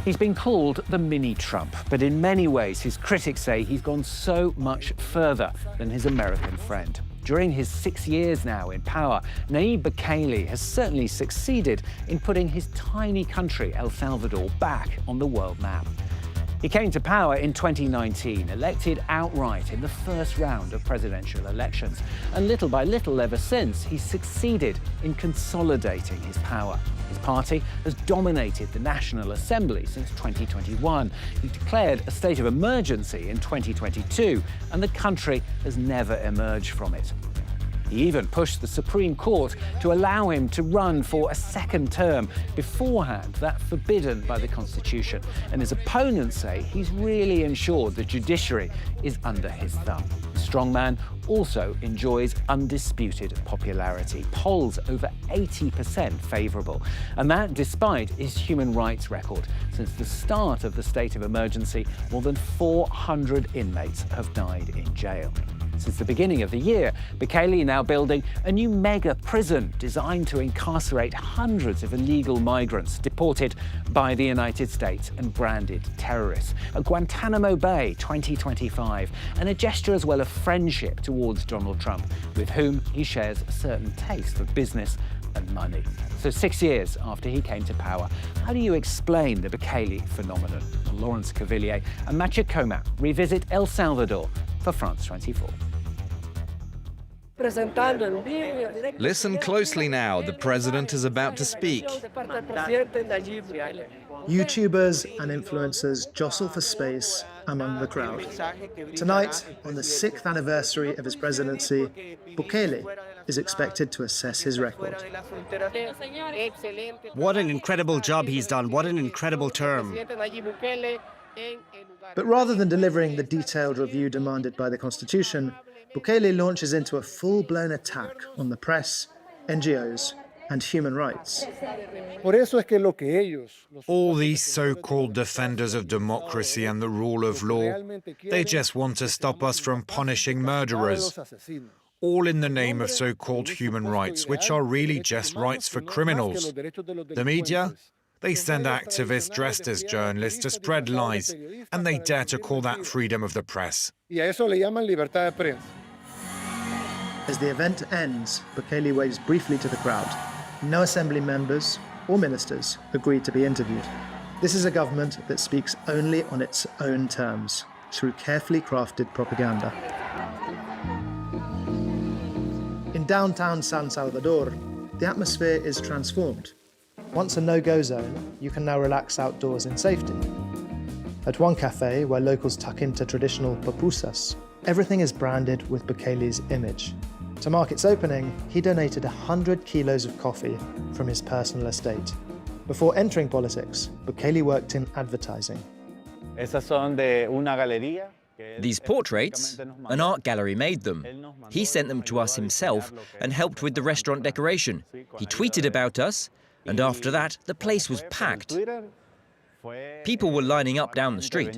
He's been called the mini-Trump, but in many ways his critics say he's gone so much further than his American friend. During his 6 years now in power, Nayib Bukele has certainly succeeded in putting his tiny country, El Salvador, back on the world map. He came to power in 2019, elected outright in the first round of presidential elections. And little by little ever since, he's succeeded in consolidating his power. His party has dominated the National Assembly since 2021. He declared a state of emergency in 2022, and the country has never emerged from it. He even pushed the Supreme Court to allow him to run for a second term. Beforehand, that's forbidden by the Constitution. And his opponents say he's really ensured the judiciary is under his thumb. The strongman also enjoys undisputed popularity. Polls over 80% favourable. And that despite his human rights record. Since the start of the state of emergency, more than 400 inmates have died in jail. Since the beginning of the year, Bukele now building a new mega prison designed to incarcerate hundreds of illegal migrants deported by the United States and branded terrorists. A Guantanamo Bay 2025, and a gesture as well of friendship towards Donald Trump, with whom he shares a certain taste for business and money. So 6 years after he came to power, how do you explain the Bukele phenomenon? Laurence, Cuvillier and Matthieu Comin revisit El Salvador for France 24. Listen closely now, the president is about to speak. YouTubers and influencers jostle for space among the crowd. Tonight, on the 6th anniversary of his presidency, Bukele is expected to assess his record. What an incredible job he's done. What an incredible term. But rather than delivering the detailed review demanded by the Constitution, Bukele launches into a full-blown attack on the press, NGOs, and human rights. All these so-called defenders of democracy and the rule of law, they just want to stop us from punishing murderers. All in the name of so-called human rights, which are really just rights for criminals. The media? They send activists dressed as journalists to spread lies, and they dare to call that freedom of the press. As the event ends, Bukele waves briefly to the crowd. No assembly members or ministers agreed to be interviewed. This is a government that speaks only on its own terms, through carefully crafted propaganda. In downtown San Salvador, the atmosphere is transformed. Once a no-go zone, you can now relax outdoors in safety. At one cafe, where locals tuck into traditional pupusas, everything is branded with Bukele's image. To mark its opening, he donated 100 kilos of coffee from his personal estate. Before entering politics, Bukele worked in advertising. These portraits, an art gallery made them. He sent them to us himself and helped with the restaurant decoration. He tweeted about us, and after that, the place was packed. People were lining up down the street.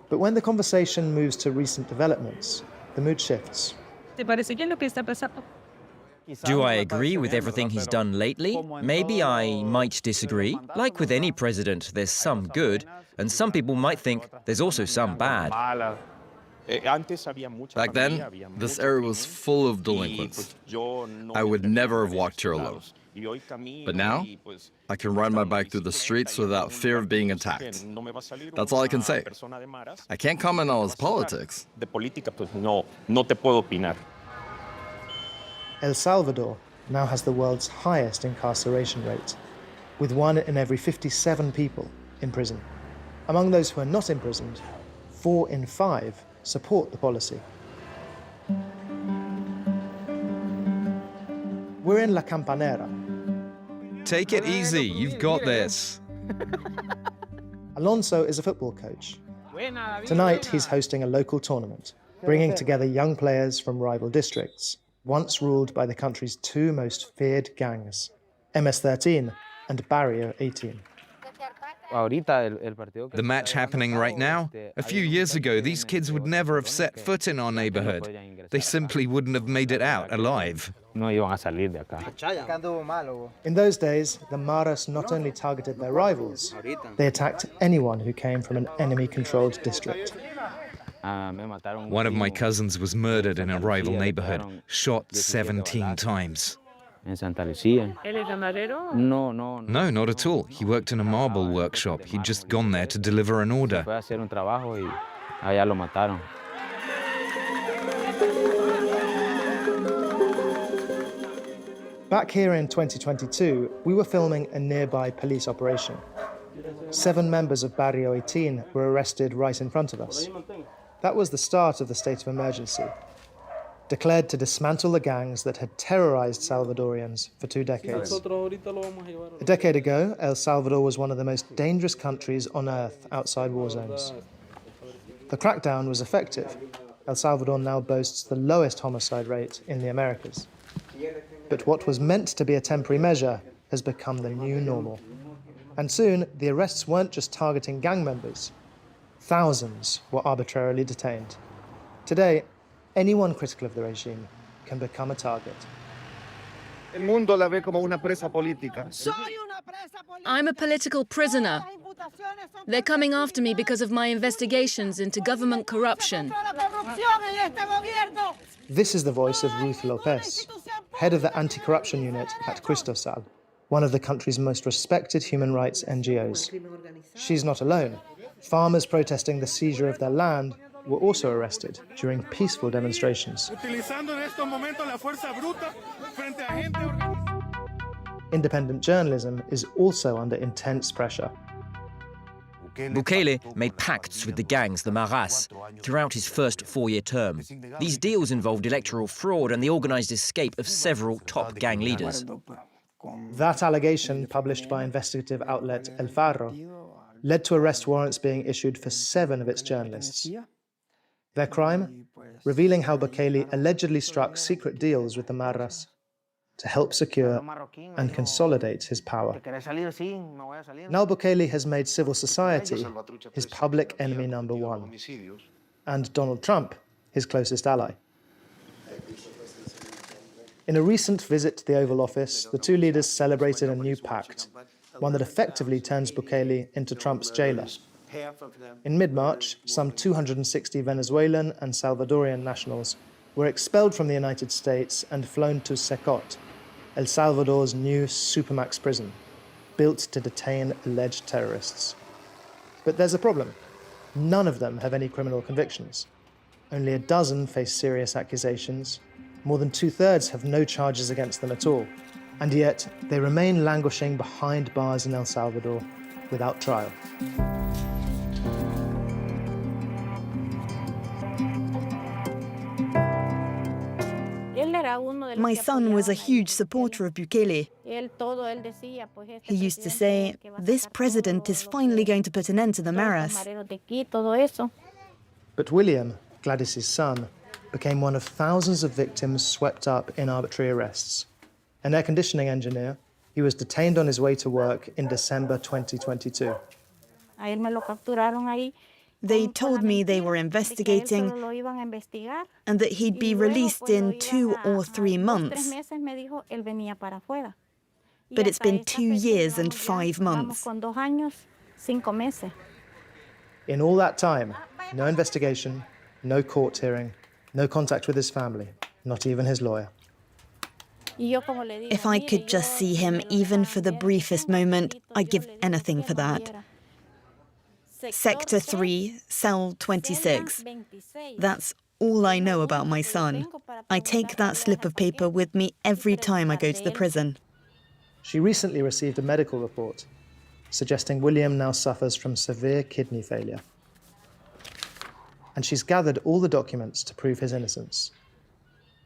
But when the conversation moves to recent developments, the mood shifts. Do I agree with everything he's done lately? Maybe I might disagree. Like with any president, there's some good, and some people might think there's also some bad. Back then, this area was full of delinquents. I would never have walked here alone. But now, I can ride my bike through the streets without fear of being attacked. That's all I can say. I can't comment on his politics. El Salvador now has the world's highest incarceration rate, with 1 in every 57 people in prison. Among those who are not imprisoned, 4 in 5 support the policy. We're in La Campanera. Take it easy, you've got this. Alonso is a football coach. Tonight, he's hosting a local tournament, bringing together young players from rival districts, once ruled by the country's 2 most feared gangs, MS-13 and Barrio 18. The match happening right now? A few years ago, these kids would never have set foot in our neighborhood. They simply wouldn't have made it out alive. In those days, the maras not only targeted their rivals, they attacked anyone who came from an enemy-controlled district. One of my cousins was murdered in a rival neighborhood, shot 17 times. No, not at all. He worked in a marble workshop. He'd just gone there to deliver an order. Back here in 2022, we were filming a nearby police operation. 7 members of Barrio 18 were arrested right in front of us. That was the start of the state of emergency, declared to dismantle the gangs that had terrorized Salvadorians for 2 decades. A decade ago, El Salvador was one of the most dangerous countries on earth outside war zones. The crackdown was effective. El Salvador now boasts the lowest homicide rate in the Americas. But what was meant to be a temporary measure has become the new normal. And soon, the arrests weren't just targeting gang members. Thousands were arbitrarily detained. Today, anyone critical of the regime can become a target. I'm a political prisoner. They're coming after me because of my investigations into government corruption. This is the voice of Ruth Lopez, head of the anti-corruption unit at Cristosal, one of the country's most respected human rights NGOs. She's not alone. Farmers protesting the seizure of their land were also arrested during peaceful demonstrations. Independent journalism is also under intense pressure. Bukele made pacts with the gangs, the maras, throughout his first 4-year term. These deals involved electoral fraud and the organized escape of several top gang leaders. That allegation, published by investigative outlet El Faro, led to arrest warrants being issued for 7 of its journalists. Their crime? Revealing how Bukele allegedly struck secret deals with the maras to help secure and consolidate his power. Now Bukele has made civil society his public enemy number 1, and Donald Trump his closest ally. In a recent visit to the Oval Office, the 2 leaders celebrated a new pact, one that effectively turns Bukele into Trump's jailer. In mid-March, some 260 Venezuelan and Salvadorian nationals were expelled from the United States and flown to Secot, El Salvador's new supermax prison, built to detain alleged terrorists. But there's a problem. None of them have any criminal convictions. Only a dozen face serious accusations. More than 2/3 have no charges against them at all. And yet, they remain languishing behind bars in El Salvador without trial. My son was a huge supporter of Bukele. He used to say, this president is finally going to put an end to the maras. But William, Gladys's son, became one of thousands of victims swept up in arbitrary arrests. An air conditioning engineer, he was detained on his way to work in December 2022. They told me they were investigating and that he'd be released in 2 or 3 months. But it's been 2 years and 5 months. In all that time, no investigation, no court hearing, no contact with his family, not even his lawyer. If I could just see him even for the briefest moment, I'd give anything for that. Sector 3, Cell 26. That's all I know about my son. I take that slip of paper with me every time I go to the prison. She recently received a medical report suggesting William now suffers from severe kidney failure. And she's gathered all the documents to prove his innocence.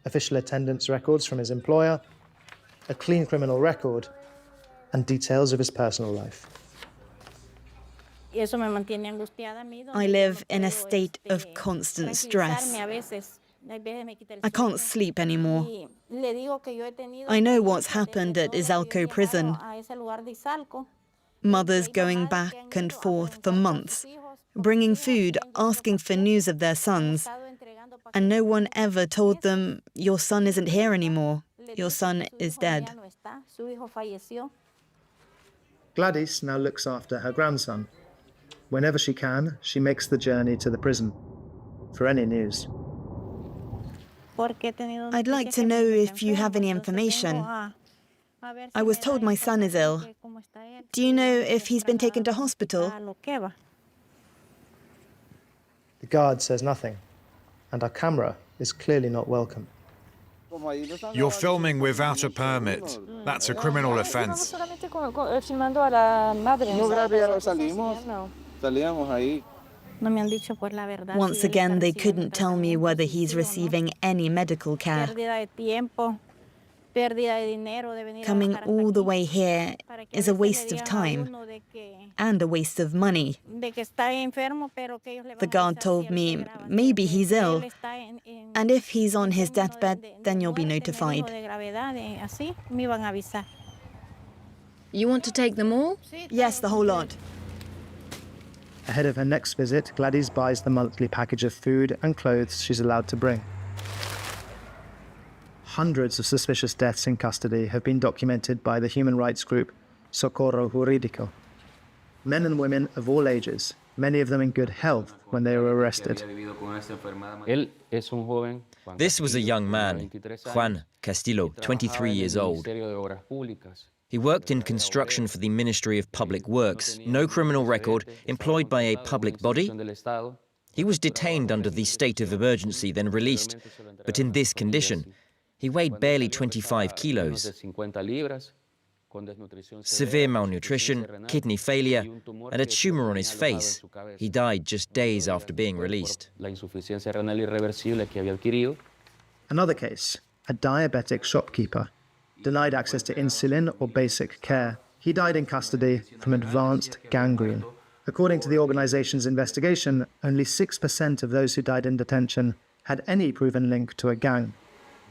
Official attendance records from his employer, a clean criminal record, and details of his personal life. I live in a state of constant stress. I can't sleep anymore. I know what's happened at Izalco prison. Mothers going back and forth for months, bringing food, asking for news of their sons. And no one ever told them, your son isn't here anymore. your son is dead. Gladys now looks after her grandson. Whenever she can, she makes the journey to the prison for any news. I'd like to know if you have any information. I was told my son is ill. Do you know if he's been taken to hospital? The guard says nothing, and our camera is clearly not welcome. You're filming without a permit. That's a criminal offence. Once again, they couldn't tell me whether he's receiving any medical care. Coming all the way here is a waste of time and a waste of money. The guard told me maybe he's ill, and if he's on his deathbed, then you'll be notified. You want to take them all? Yes, the whole lot. Ahead of her next visit, Gladys buys the monthly package of food and clothes she's allowed to bring. Hundreds of suspicious deaths in custody have been documented by the human rights group Socorro Jurídico. Men and women of all ages, many of them in good health when they were arrested. This was a young man, Juan Castillo, 23 years old. He worked in construction for the Ministry of Public Works, no criminal record, employed by a public body. He was detained under the state of emergency, then released, but in this condition. He weighed barely 25 kilos. Severe malnutrition, kidney failure, and a tumor on his face. He died just days after being released. Another case, a diabetic shopkeeper, denied access to insulin or basic care. He died in custody from advanced gangrene. According to the organization's investigation, only 6% of those who died in detention had any proven link to a gang.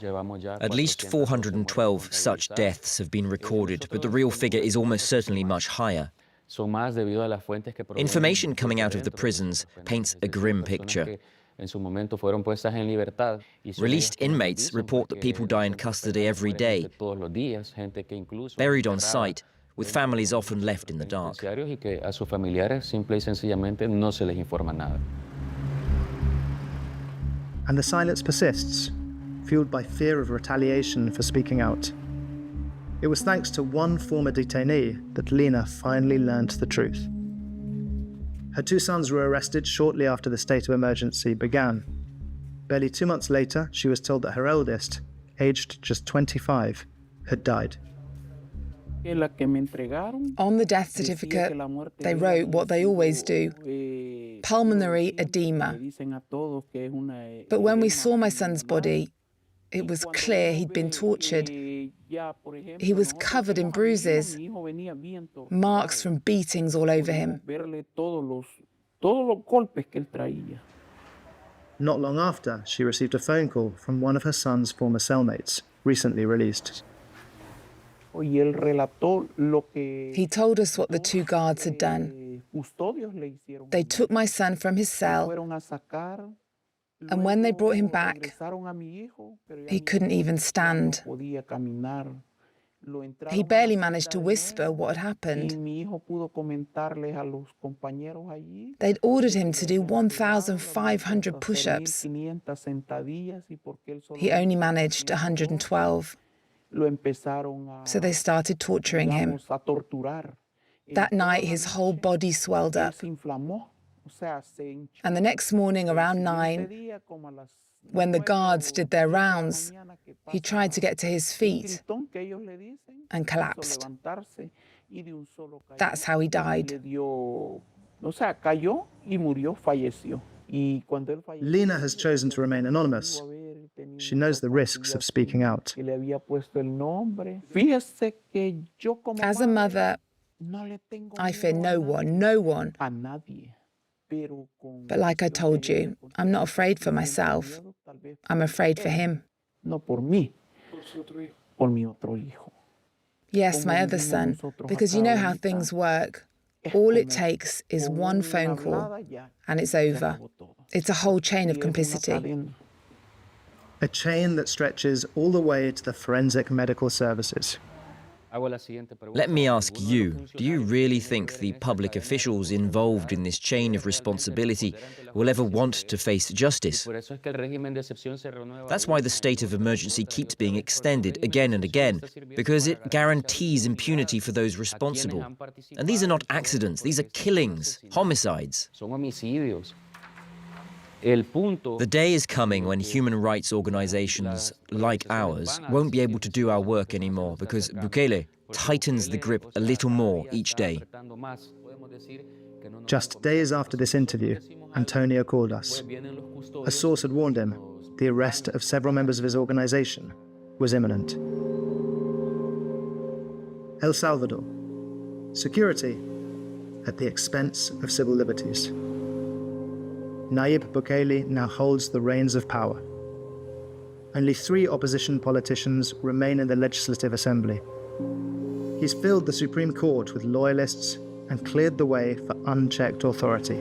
At least 412 such deaths have been recorded, but the real figure is almost certainly much higher. Information coming out of the prisons paints a grim picture. Released inmates report that people die in custody every day, buried on site, with families often left in the dark. And the silence persists, fueled by fear of retaliation for speaking out. It was thanks to one former detainee that Lena finally learned the truth. Her two sons were arrested shortly after the state of emergency began. Barely 2 months later, she was told that her eldest, aged just 25, had died. On the death certificate, they wrote what they always do, pulmonary edema. But when we saw my son's body, it was clear he'd been tortured. He was covered in bruises, marks from beatings all over him. Not long after, she received a phone call from one of her son's former cellmates, recently released. He told us what the two guards had done. They took my son from his cell, and when they brought him back, he couldn't even stand. He barely managed to whisper what had happened. They'd ordered him to do 1,500 push-ups. He only managed 112. So they started torturing him. That night, his whole body swelled up. And the next morning, around 9, when the guards did their rounds, he tried to get to his feet and collapsed. That's how he died. Lena has chosen to remain anonymous. She knows the risks of speaking out. As a mother, I fear no one. But like I told you, I'm not afraid for myself. I'm afraid for him. Yes, my other son, because you know how things work. All it takes is one phone call, and it's over. It's a whole chain of complicity. a chain that stretches all the way to the forensic medical services. Let me ask you, do you really think the public officials involved in this chain of responsibility will ever want to face justice? That's why the state of emergency keeps being extended again and again, because it guarantees impunity for those responsible. And these are not accidents, these are killings, homicides. The day is coming when human rights organizations like ours won't be able to do our work anymore because Bukele tightens the grip a little more each day. Just days after this interview, Antonio called us. A source had warned him the arrest of several members of his organization was imminent. El Salvador. Security at the expense of civil liberties. Nayib Bukele now holds the reins of power. Only 3 opposition politicians remain in the Legislative Assembly. He's filled the Supreme Court with loyalists and cleared the way for unchecked authority.